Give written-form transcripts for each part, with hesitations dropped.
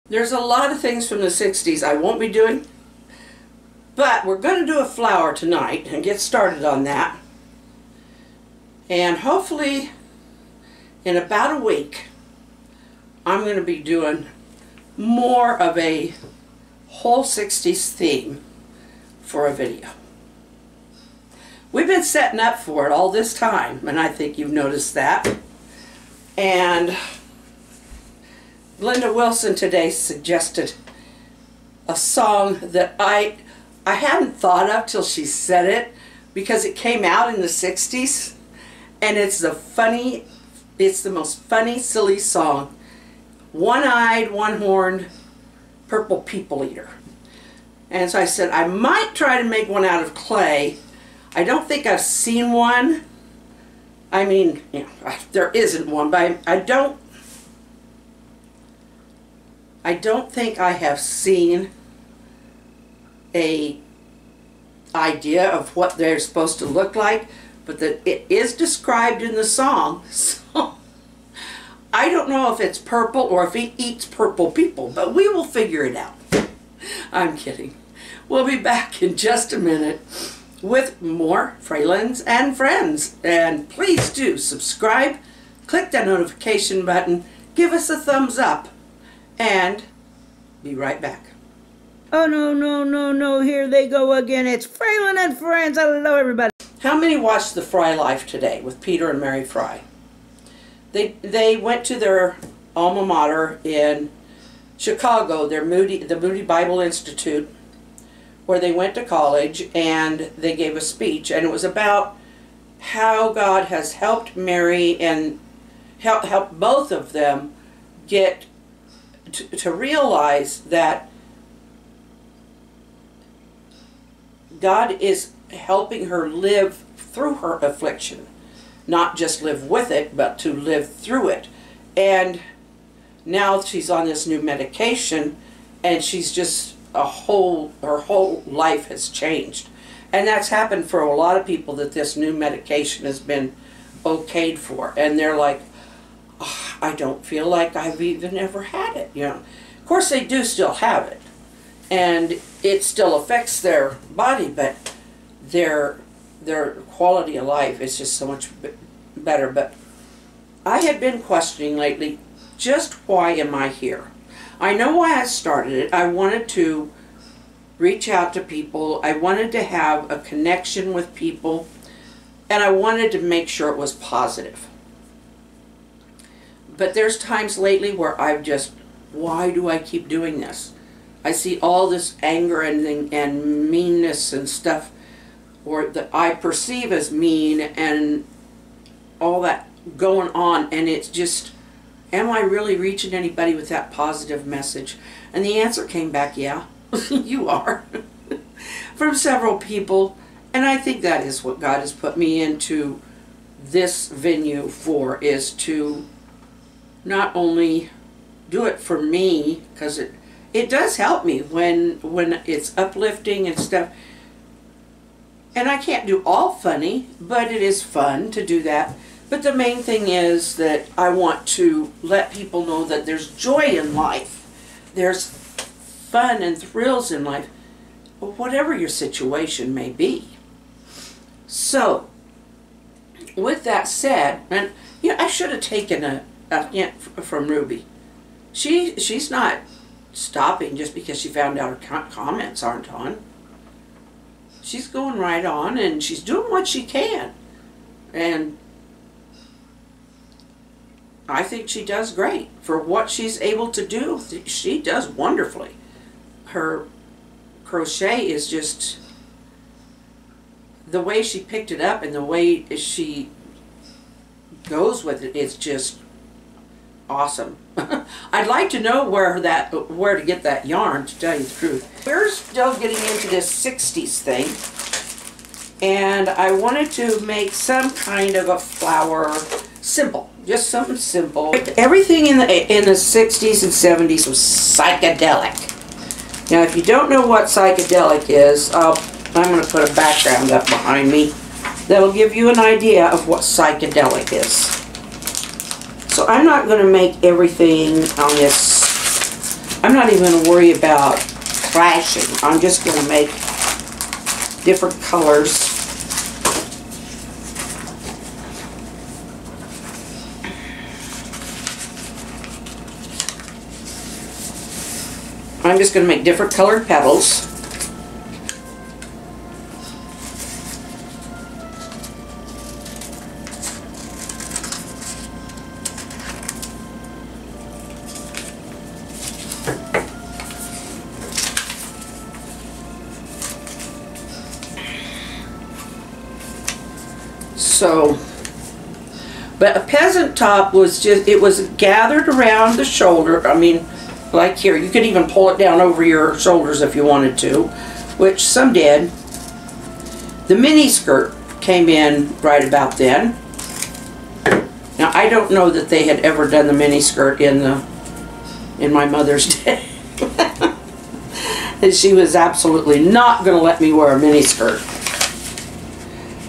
There's a lot of things from the 60s I won't be doing, but we're going to do a flower tonight and get started on that. And hopefully in about a week I'm going to be doing more of a whole 60s theme for a video. We've been setting up for it all this time, and I think you've noticed that. And Linda Wilson today suggested a song that I hadn't thought of till she said it, because it came out in the 60s, and it's the most funny, silly song. One-eyed, one-horned, purple people eater. And so I said I might try to make one out of clay. I don't think I've seen one. I mean, you know, there isn't one, but I don't think I have seen a idea of what they're supposed to look like, but that it is described in the song. So I don't know if it's purple or if he eats purple people, but we will figure it out. I'm kidding. We'll be back in just a minute with more Fralins and Friends. And please do subscribe, click that notification button, give us a thumbs up, and be right back. Oh, no, here they go again. It's Fralin and Friends. Hello, everybody. How many watched The Fry Life today with Peter and Mary Fry? They went to their alma mater in Chicago, the Moody Bible Institute, where they went to college, and they gave a speech, and it was about how God has helped Mary and helped both of them get to realize that God is helping her live through her affliction. Not just live with it, but to live through it. And now she's on this new medication, and she's just her whole life has changed. And that's happened for a lot of people, that this new medication has been okayed for. And they're like, oh, I don't feel like I've even ever had it. You know, of course they do still have it, and it still affects their body, but their quality of life is just so much better. But I had been questioning lately, just why am I here? I know why I started it. I wanted to reach out to people. I wanted to have a connection with people, and I wanted to make sure it was positive. But there's times lately where I've just, why do I keep doing this? I see all this anger and meanness and stuff, or that I perceive as mean, and all that going on, and it's just, am I really reaching anybody with that positive message? And the answer came back, yeah, you are. From several people, and I think that is what God has put me into this venue for, is to not only do it for me, because it does help me when it's uplifting and stuff. And I can't do all funny, but it is fun to do that. But the main thing is that I want to let people know that there's joy in life. There's fun and thrills in life, whatever your situation may be. So, with that said, and you know, I should have taken a hint from Ruby. She's not stopping just because she found out her comments aren't on. She's going right on, and she's doing what she can. And I think she does great for what she's able to do. She does wonderfully. Her crochet is just, the way she picked it up and the way she goes with it is just awesome. I'd like to know where to get that yarn, to tell you the truth. We're still getting into this 60s thing, and I wanted to make some kind of a flower, simple, just something simple. Everything in the 60s and 70s was psychedelic. Now, if you don't know what psychedelic is, I'm going to put a background up behind me that'll give you an idea of what psychedelic is. So I'm not going to make everything on this I'm not even going to worry about clashing. I'm just going to make different colors. I'm just going to make different colored petals. So, but a peasant top was just, it was gathered around the shoulder. I mean, like here, you could even pull it down over your shoulders if you wanted to, which some did. The mini skirt came in right about then. Now, I don't know that they had ever done the mini skirt in my mother's day. And she was absolutely not going to let me wear a mini skirt.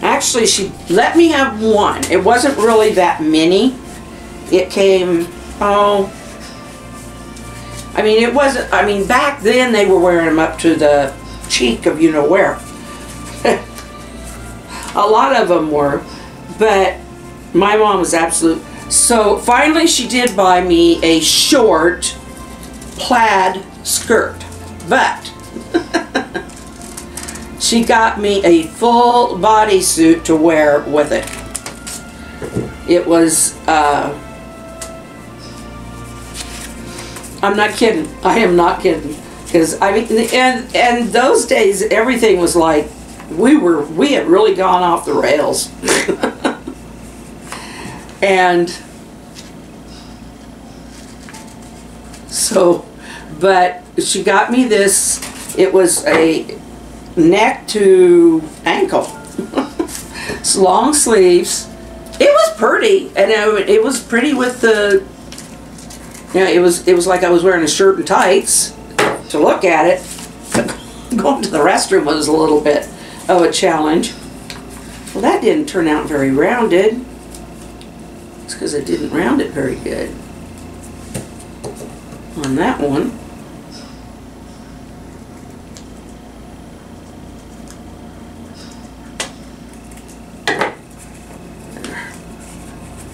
Actually, she let me have one. It wasn't really that mini. It came, oh, I mean, it wasn't, I mean, back then they were wearing them up to the cheek of you-know-where. A lot of them were, but my mom was absolute. So finally she did buy me a short plaid skirt, but she got me a full bodysuit to wear with it. It was, I'm not kidding. I am not kidding. Because, I mean, and those days, everything was like, we had really gone off the rails. And so, but she got me this. It was a neck to ankle. It's long sleeves. It was pretty, and it was pretty with the, you know, it was like I was wearing a shirt and tights to look at it. But going to the restroom was a little bit of a challenge. Well, that didn't turn out very rounded. It's because I didn't round it very good on that one.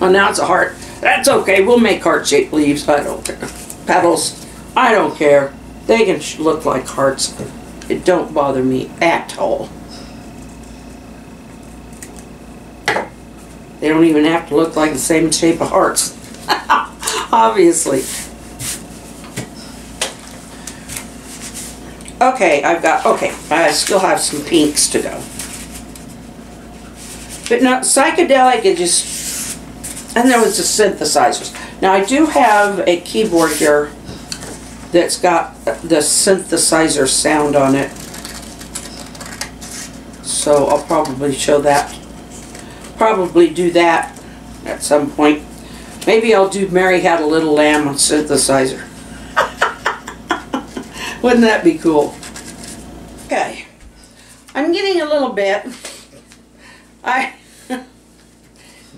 Well, now it's a heart. That's okay. We'll make heart-shaped leaves. I don't care. Petals. I don't care. They can look like hearts. It don't bother me at all. They don't even have to look like the same shape of hearts. Obviously. Okay, I still have some pinks to go. But no, psychedelic, it just, and there was the synthesizers. Now I do have a keyboard here that's got the synthesizer sound on it. So I'll probably show that. Probably do that at some point. Maybe I'll do Mary Had a Little Lamb on synthesizer. Wouldn't that be cool? Okay. I'm getting a little bit.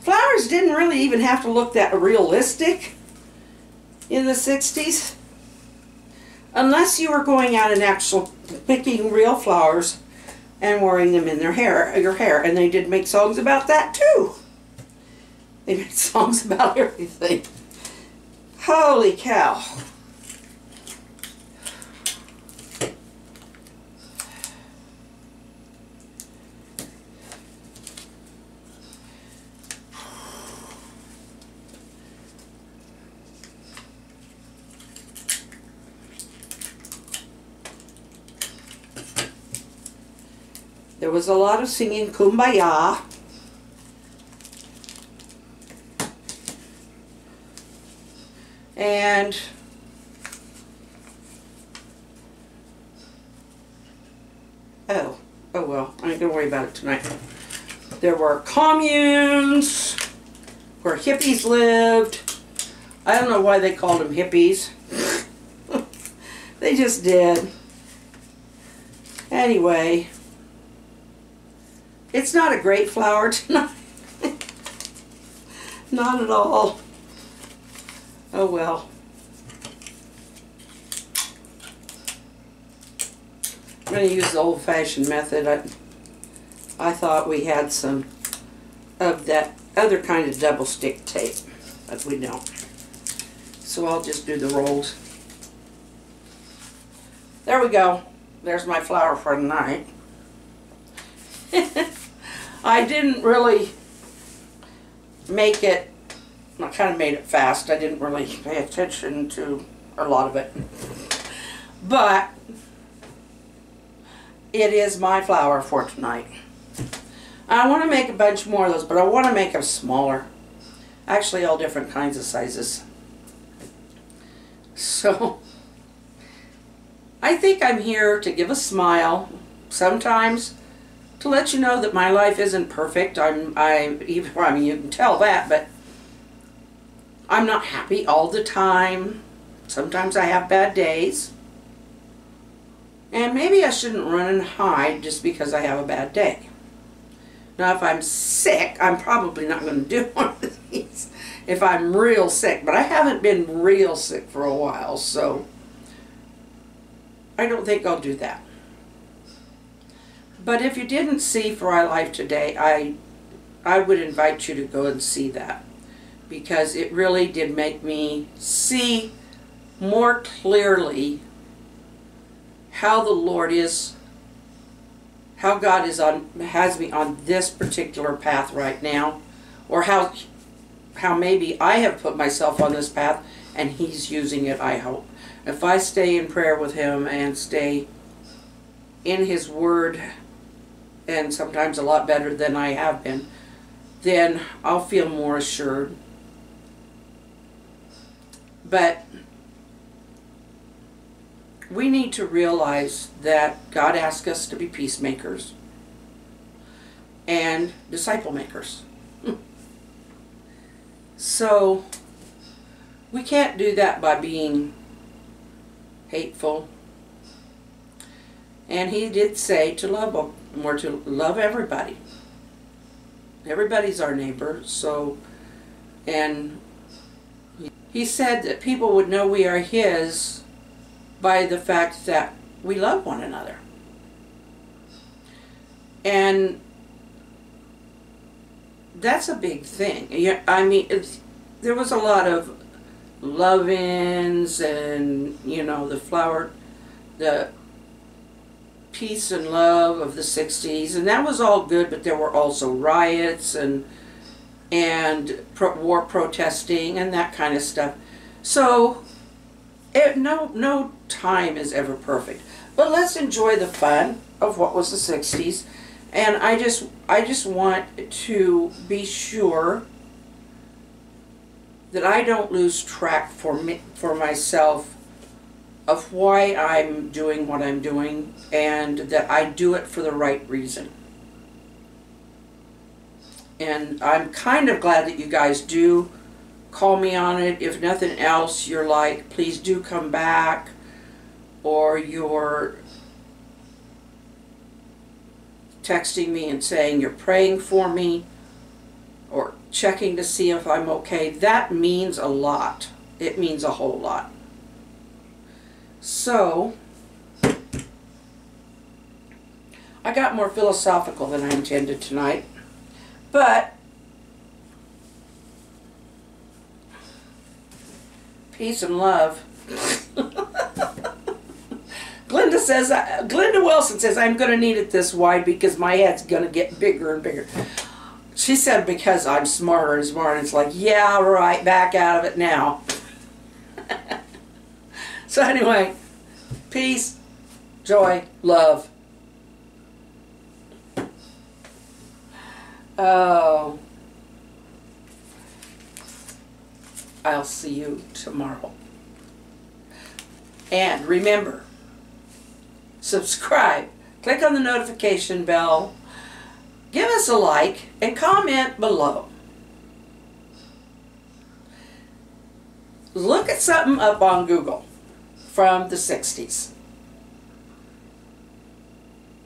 Flowers didn't really even have to look that realistic in the 60s. Unless you were going out and actually picking real flowers and wearing them in your hair. And they did make songs about that too. They made songs about everything. Holy cow. There was a lot of singing Kumbaya. And oh well, I ain't gonna worry about it tonight. There were communes where hippies lived. I don't know why they called them hippies. They just did. Anyway. It's not a great flower tonight. Not at all. Oh well. going to use the old-fashioned method. I thought we had some of that other kind of double stick tape, but we don't. So I'll just do the rolls. There we go. There's my flower for tonight. I didn't really make it, I kind of made it fast. I didn't really pay attention to a lot of it. But it is my flower for tonight. I want to make a bunch more of those, but I want to make them smaller. Actually, all different kinds of sizes. So, I think I'm here to give a smile, sometimes to let you know that my life isn't perfect. I mean, you can tell that, but I'm not happy all the time. Sometimes I have bad days. And maybe I shouldn't run and hide just because I have a bad day. Now, if I'm sick, I'm probably not going to do one of these if I'm real sick. But I haven't been real sick for a while, so I don't think I'll do that. But if you didn't see For I Life today, I would invite you to go and see that, because it really did make me see more clearly how the Lord is, how God has me on this particular path right now, or how maybe I have put myself on this path and He's using it, I hope. If I stay in prayer with Him and stay in His Word, and sometimes a lot better than I have been, then I'll feel more assured. But we need to realize that God asks us to be peacemakers and disciple makers. So we can't do that by being hateful. And He did say to love them, or to love everybody. Everybody's our neighbor. So, and He said that people would know we are His by the fact that we love one another. And that's a big thing. I mean, there was a lot of love-ins and, you know, the peace and love of the 60s, and that was all good, but there were also riots and war protesting and that kind of stuff. So no time is ever perfect, but let's enjoy the fun of what was the 60s. And I just want to be sure that I don't lose track for myself of why I'm doing what I'm doing, and that I do it for the right reason. And I'm kind of glad that you guys do call me on it. If nothing else, you're like, please do come back, or you're texting me and saying you're praying for me, or checking to see if I'm okay. That means a lot. It means a whole lot. So, I got more philosophical than I intended tonight, but peace and love. Glenda Wilson says, I'm going to need it this wide because my head's going to get bigger and bigger. She said, because I'm smarter and smarter. It's like, yeah, right, back out of it now. So anyway, peace, joy, love. Oh, I'll see you tomorrow. And remember, subscribe, click on the notification bell, give us a like, and comment below. Look at something up on Google from the 60s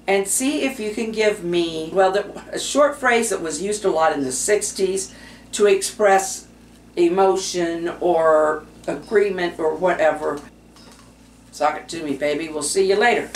and see if you can give me, well, a short phrase that was used a lot in the 60s to express emotion or agreement or whatever. Talk it to me, baby. We'll see you later.